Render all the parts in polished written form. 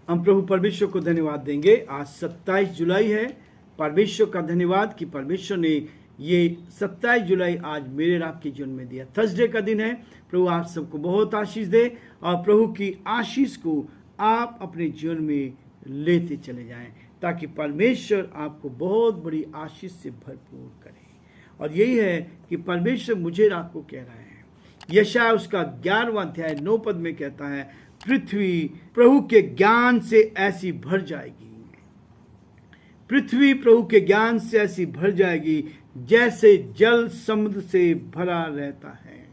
हम प्रभु परमेश्वर को धन्यवाद देंगे। आज 27 जुलाई है। परमेश्वर का धन्यवाद कि परमेश्वर ने ये 27 जुलाई आज मेरे और आपके जीवन में दिया। थर्सडे का दिन है। प्रभु आप सबको बहुत आशीष दे और प्रभु की आशीष को आप अपने जीवन में लेते चले जाएं ताकि परमेश्वर आपको बहुत बड़ी आशीष से भरपूर करे। और यही है कि परमेश्वर मुझे और आपको कह रहा है। यशायाह उसका 11वां अध्याय 9 पद में कहता है, पृथ्वी प्रभु के ज्ञान से ऐसी भर जाएगी, पृथ्वी प्रभु के ज्ञान से ऐसी भर जाएगी जैसे जल समुद्र से भरा रहता है।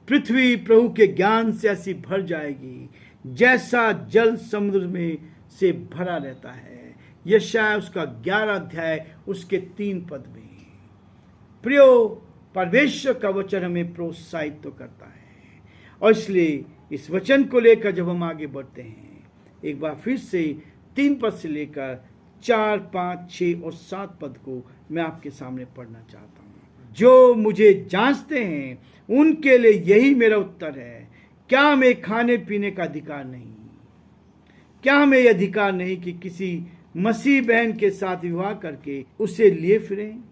पृथ्वी प्रभु के ज्ञान से ऐसी भर जाएगी जैसा जल समुद्र में से भरा रहता है। यशायाह उसका 11 अध्याय उसके 3 पद में। प्रियो, परमेश्वर का वचन हमें प्रोत्साहित तो करता है और इसलिए इस वचन को लेकर जब हम आगे बढ़ते हैं, एक बार फिर से 3 पद से लेकर 4, 5, 6 और 7 पद को मैं आपके सामने पढ़ना चाहता हूँ। जो मुझे जांचते हैं उनके लिए यही मेरा उत्तर है, क्या हमें खाने पीने का अधिकार नहीं? क्या हमें यह अधिकार नहीं कि किसी मसीह बहन के साथ विवाह करके उसे लिए फिरें,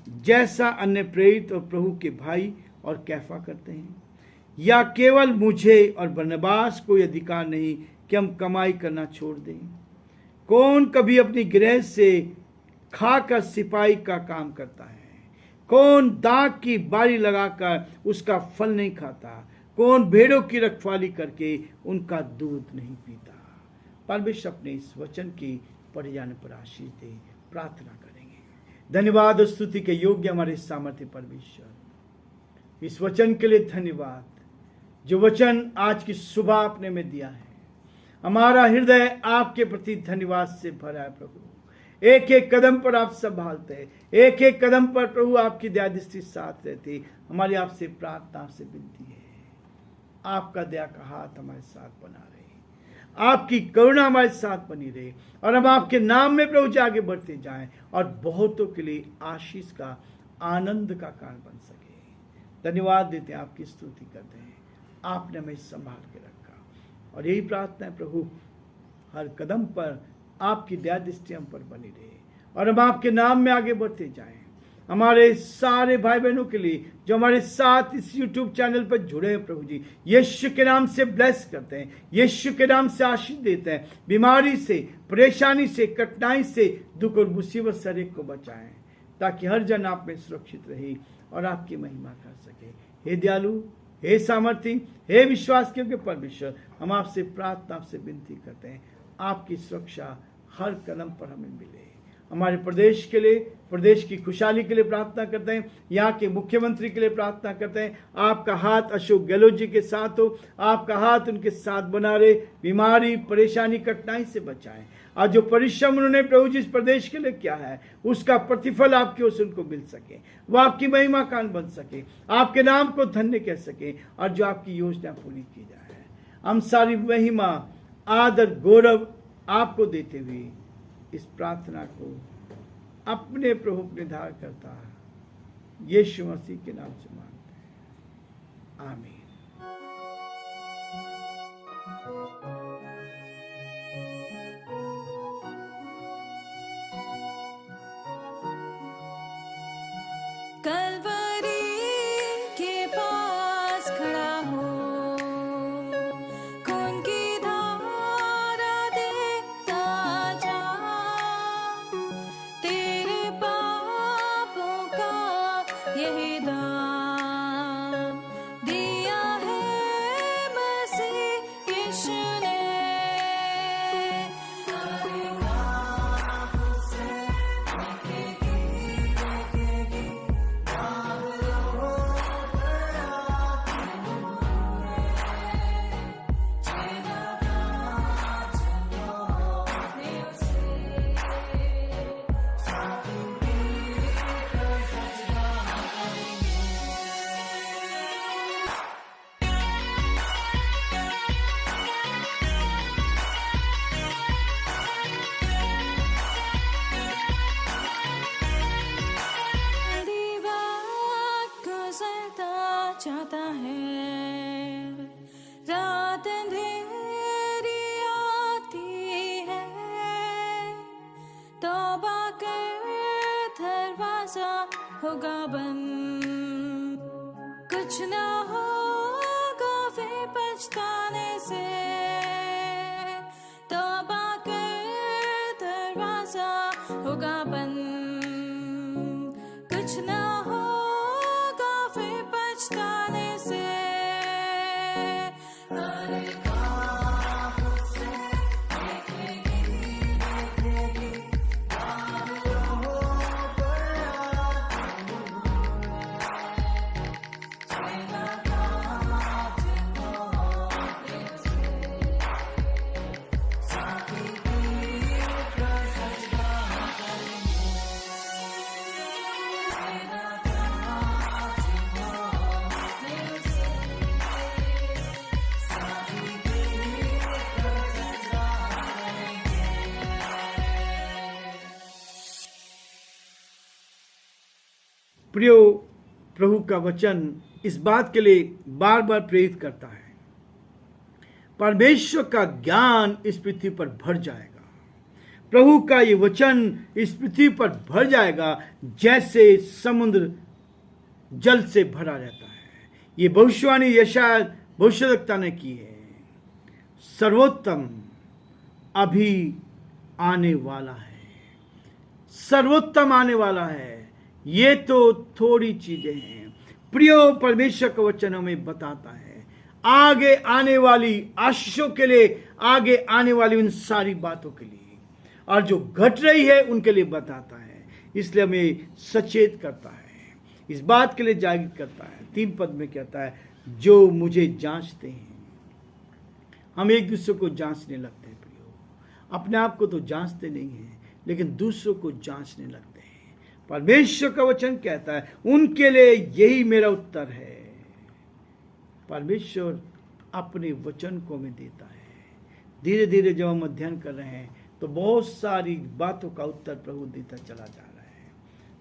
जैसा अन्य प्रेरित और प्रभु के भाई और कैफा करते हैं? या केवल मुझे और बरनबास को यह अधिकार नहीं कि हम कमाई करना छोड़ दें? कौन कभी अपनी गृह से खाकर सिपाही का काम करता है? कौन दाख की बारी लगाकर उसका फल नहीं खाता? कौन भेड़ों की रखवाली करके उनका दूध नहीं पीता? परमेश्वर अपने इस वचन की पढ़े जाने पर आशीष दे। प्रार्थना करेंगे। धन्यवाद और स्तुति के योग्य हमारे सामर्थ्य परमेश्वर, इस वचन के लिए धन्यवाद जो वचन आज की सुबह आपने में दिया है। हमारा हृदय आपके प्रति धन्यवाद से भरा है। प्रभु, एक एक कदम पर आप संभालते हैं, एक एक कदम पर प्रभु आपकी दया दृष्टि साथ रहती। हमारी आपसे प्रार्थना, आपसे विनती है, आपका दया का हाथ हमारे साथ बना रहे, आपकी करुणा हमारे साथ बनी रहे और हम आपके नाम में प्रभु जी आगे बढ़ते जाएं और बहुतों के लिए आशीष का, आनंद का कारण बन सके। धन्यवाद देते हैं, आपकी स्तुति करते हैं। आपने हमें संभाल के रखा और यही प्रार्थना है प्रभु, हर कदम पर आपकी दया दृष्टि हम पर बनी रहे और हम आपके नाम में आगे बढ़ते जाएं। हमारे सारे भाई बहनों के लिए जो हमारे साथ इस YouTube चैनल पर जुड़े हैं प्रभु जी, यीशु के नाम से ब्लेस करते हैं, यीशु के नाम से आशीष देते हैं। बीमारी से, परेशानी से, कठिनाई से, दुख और मुसीबत से हर एक को बचाएं ताकि हर जन आप में सुरक्षित रहे और आपकी महिमा कर सके। हे दयालु, हे सामर्थी, हे विश्वास के परमेश्वर, हम आपसे प्रार्थना, आपसे विनती करते हैं, आपकी सुरक्षा हर कदम पर हमें मिले। हमारे प्रदेश के लिए, प्रदेश की खुशहाली के लिए प्रार्थना करते हैं। यहाँ के मुख्यमंत्री के लिए प्रार्थना करते हैं, आपका हाथ अशोक गहलोत जी के साथ हो, आपका हाथ उनके साथ बना रहे, बीमारी, परेशानी, कठिनाई से बचाएं। और जो परिश्रम उन्होंने प्रभु जी इस प्रदेश के लिए किया है, उसका प्रतिफल आपकी ओर से उनको मिल सके, वो आपकी महिमा कान बन सके, आपके नाम को धन्य कह सके और जो आपकी योजना पूरी की जाए। हम सारी महिमा, आदर, गौरव आपको देते हुए इस प्रार्थना को अपने प्रभु निर्धार करता यीशु मसीह के नाम से मांगते हैं, आमीन। चाहता है रात अंधेरी दरवाजा होगा बंद, कुछ ना होगा फिर पछताने से, तौबा कर दरवाजा होगा बंद, कुछ ना होगा फिर पछताने से। प्रियो, प्रभु का वचन इस बात के लिए बार बार प्रेरित करता है, परमेश्वर का ज्ञान इस पृथ्वी पर भर जाएगा। प्रभु का ये वचन इस पृथ्वी पर भर जाएगा जैसे समुद्र जल से भरा रहता है। ये भविष्यवाणी यशायाह भविष्यद्वक्ता ने की है। सर्वोत्तम अभी आने वाला है, सर्वोत्तम आने वाला है। ये तो थोड़ी चीजें हैं। प्रियो, परमेश्वर का वचन हमें बताता है आगे आने वाली आशीषों के लिए, आगे आने वाली उन सारी बातों के लिए, और जो घट रही है उनके लिए बताता है। इसलिए हमें सचेत करता है, इस बात के लिए जागृत करता है। 3 पद में कहता है, जो मुझे जांचते हैं। हम एक दूसरे को जांचने लगते हैं प्रियो, अपने आप को तो जांचते नहीं हैं, लेकिन दूसरों को जांचने लगते हैं। परमेश्वर का वचन कहता है उनके लिए यही मेरा उत्तर है। परमेश्वर अपने वचन को हमें देता है। धीरे धीरे जब हम अध्ययन कर रहे हैं तो बहुत सारी बातों का उत्तर प्रभु देता चला जा रहा है।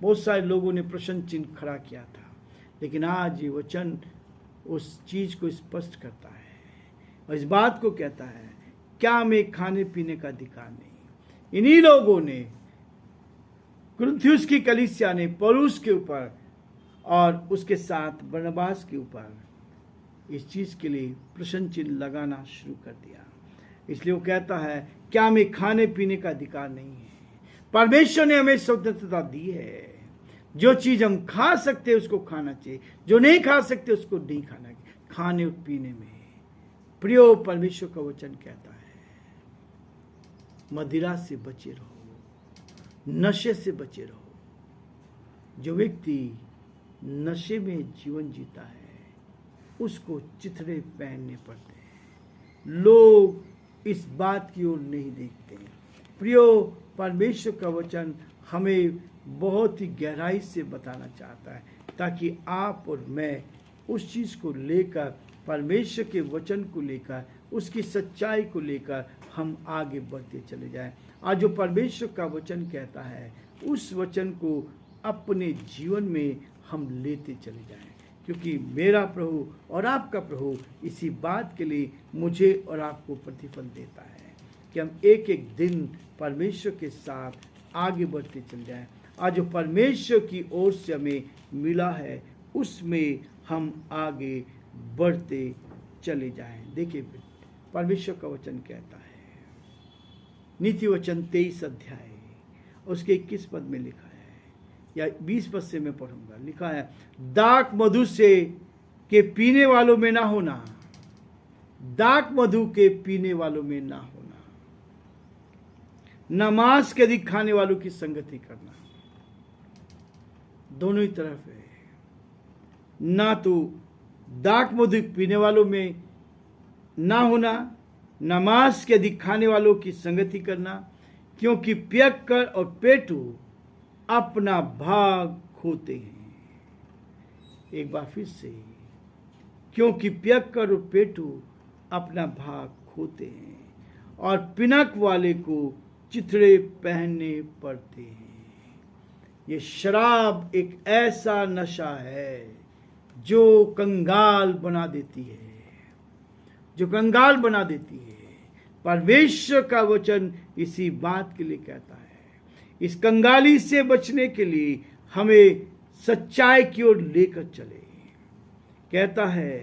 बहुत सारे लोगों ने प्रश्न चिन्ह खड़ा किया था, लेकिन आज ये वचन उस चीज को स्पष्ट करता है और इस बात को कहता है, क्या हमें खाने पीने का अधिकार नहीं? इन्हीं लोगों ने, कुरिन्थियुस की कलीसिया ने पौलुस के ऊपर और उसके साथ बरनबास के ऊपर इस चीज के लिए प्रश्न चिन्ह लगाना शुरू कर दिया। इसलिए वो कहता है, क्या हमें खाने पीने का अधिकार नहीं है? परमेश्वर ने हमें स्वतंत्रता दी है। जो चीज हम खा सकते हैं उसको खाना चाहिए, जो नहीं खा सकते उसको नहीं खाना चाहिए। खाने और पीने में प्रियो, परमेश्वर का वचन कहता है मदिरा से बचे रहो, नशे से बचे रहो। जो व्यक्ति नशे में जीवन जीता है उसको चिथड़े पहनने पड़ते हैं। लोग इस बात की ओर नहीं देखते। प्रियो, परमेश्वर का वचन हमें बहुत ही गहराई से बताना चाहता है ताकि आप और मैं उस चीज को लेकर, परमेश्वर के वचन को लेकर, उसकी सच्चाई को लेकर हम आगे बढ़ते चले जाएं। आज जो परमेश्वर का वचन कहता है उस वचन को अपने जीवन में हम लेते चले जाएं, क्योंकि मेरा प्रभु और आपका प्रभु इसी बात के लिए मुझे और आपको प्रतिफल देता है कि हम एक एक दिन परमेश्वर के साथ आगे बढ़ते चले जाएं। आज जो परमेश्वर की ओर से हमें मिला है उसमें हम आगे बढ़ते चले जाएं। देखिए, परमेश्वर का वचन कहता है, नीति वचन 23 अध्याय उसके 21 पद में लिखा है, या 20 पद से मैं पढ़ूंगा। लिखा है, दाख मधु से के पीने वालों में ना होना, दाख मधु के पीने वालों में ना होना, न मांस के अधिक खाने वालों की संगति करना। दोनों ही तरफ है, ना तो दाख मधु पीने वालों में ना होना, न मांस के अधिक खाने वालों की संगति करना, क्योंकि पियक्कड़ और पेटू अपना भाग खोते हैं। एक बार फिर से, क्योंकि पियक्कड़ और पेटू अपना भाग खोते हैं और पिनक वाले को चिथड़े पहनने पड़ते हैं। ये शराब एक ऐसा नशा है जो कंगाल बना देती है, जो कंगाल बना देती है। परमेश्वर का वचन इसी बात के लिए कहता है, इस कंगाली से बचने के लिए हमें सच्चाई की ओर लेकर चले। कहता है,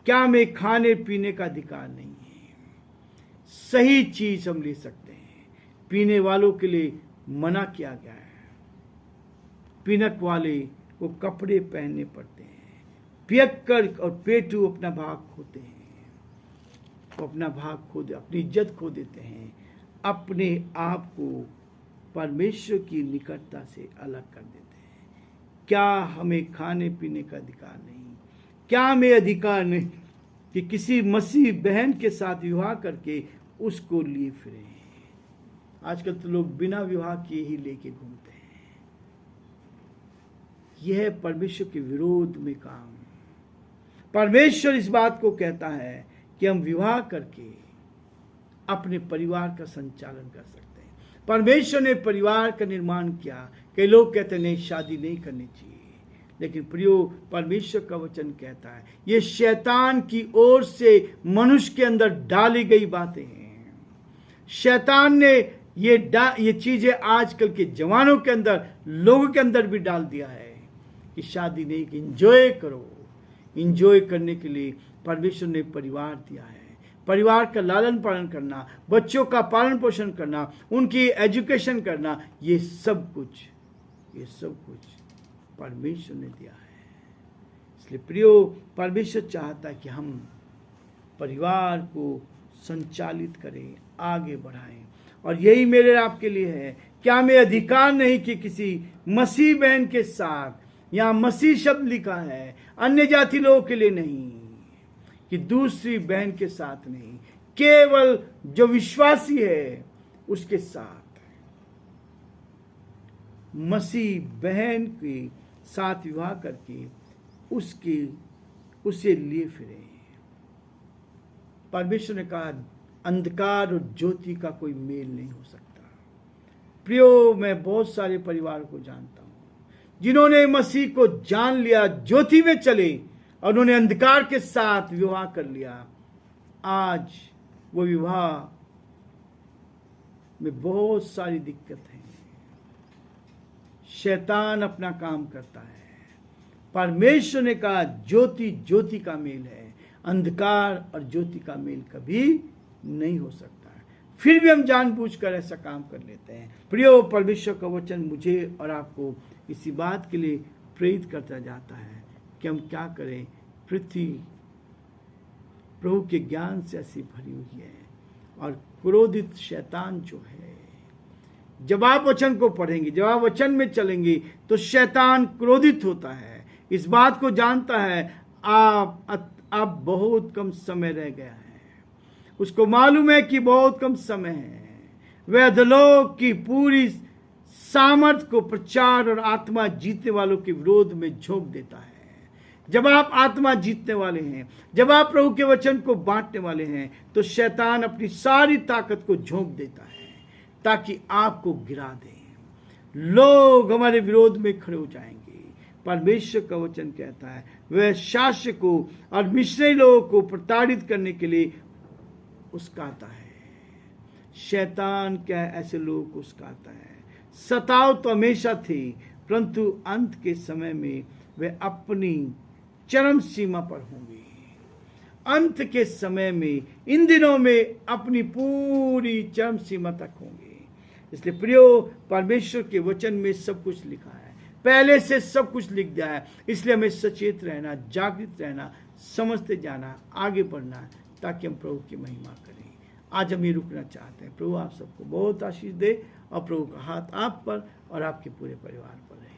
क्या में खाने पीने का अधिकार नहीं है? सही चीज हम ले सकते हैं। पीने वालों के लिए मना किया गया है। पीनक वाले को कपड़े पहनने पड़ते हैं। पियक्कर और पेटू अपना भाग खोते हैं। वो अपना भाग खो दे, अपनी इज्जत खो देते हैं। अपने आप को परमेश्वर की निकटता से अलग कर देते हैं। क्या हमें खाने पीने का अधिकार नहीं? क्या हमें अधिकार नहीं कि किसी मसीह बहन के साथ विवाह करके उसको लिए फिरे? आजकल तो लोग बिना विवाह किए ही लेके घूमते हैं। यह है परमेश्वर के विरोध में काम। परमेश्वर इस बात को कहता है कि हम विवाह करके अपने परिवार का संचालन कर सकते हैं। परमेश्वर ने परिवार का निर्माण किया। कई लोग कहते हैं नहीं, शादी नहीं करनी चाहिए। लेकिन प्रियो, परमेश्वर का वचन कहता है ये शैतान की ओर से मनुष्य के अंदर डाली गई बातें हैं। शैतान ने ये चीजें आजकल के जवानों के अंदर, लोगों के अंदर भी डाल दिया है कि शादी नहीं, कि इंजॉय करो। इंजॉय करने के लिए परमेश्वर ने परिवार दिया है। परिवार का लालन पालन करना, बच्चों का पालन पोषण करना, उनकी एजुकेशन करना, ये सब कुछ परमेश्वर ने दिया है। इसलिए प्रियो, परमेश्वर चाहता है कि हम परिवार को संचालित करें, आगे बढ़ाएं। और यही मेरे आपके लिए है। क्या हमें अधिकार नहीं कि किसी मसीह बहन के साथ, यहाँ मसीह शब्द लिखा है, अन्य जाति लोगों के लिए नहीं, कि दूसरी बहन के साथ नहीं, केवल जो विश्वासी है उसके साथ, मसीह बहन के साथ विवाह करके उसे लिए फिरे। परमेश्वर ने कहा अंधकार और ज्योति का कोई मेल नहीं हो सकता। प्रियो, मैं बहुत सारे परिवार को जानता हूं जिन्होंने मसीह को जान लिया, ज्योति में चले और उन्होंने अंधकार के साथ विवाह कर लिया। आज वो विवाह में बहुत सारी दिक्कत है। शैतान अपना काम करता है। परमेश्वर ने कहा ज्योति ज्योति का मेल है, अंधकार और ज्योति का मेल कभी नहीं हो सकता है। फिर भी हम जानबूझकर ऐसा काम कर लेते हैं। प्रियो, परमेश्वर का वचन मुझे और आपको इसी बात के लिए प्रेरित करता जाता है कि हम क्या करें। पृथ्वी प्रभु के ज्ञान से ऐसी भरी हुई है और क्रोधित शैतान जो है, जब आप वचन को पढ़ेंगे, जब आप वचन में चलेंगे तो शैतान क्रोधित होता है। इस बात को जानता है आप बहुत कम समय रह गया है। उसको मालूम है कि बहुत कम समय है। वह अधोलोक की पूरी सामर्थ को प्रचार और आत्मा जीतने वालों के विरोध में झोंक देता है। जब आप आत्मा जीतने वाले हैं, जब आप प्रभु के वचन को बांटने वाले हैं, तो शैतान अपनी सारी ताकत को झोंक देता है ताकि आपको गिरा दे। लोग हमारे विरोध में खड़े हो जाएंगे। परमेश्वर का वचन कहता है वह शासकों और मिश्री लोगों को प्रताड़ित करने के लिए उस्काता है। शैतान क्या ऐसे लोगों को उस्काता है। सताव तो हमेशा थी, परंतु अंत के समय में वे अपनी चरम सीमा पर होंगे। अंत के समय में, इन दिनों में अपनी पूरी चरम सीमा तक होंगे। इसलिए प्रियो, परमेश्वर के वचन में सब कुछ लिखा है, पहले से सब कुछ लिख दिया है। इसलिए हमें सचेत रहना, जागृत रहना, समझते जाना, आगे बढ़ना, ताकि हम प्रभु की महिमा करें। आज हम ये रुकना चाहते हैं। प्रभु आप सबको बहुत आशीष दे और प्रभु का हाथ आप पर और आपके पूरे परिवार पर रहे।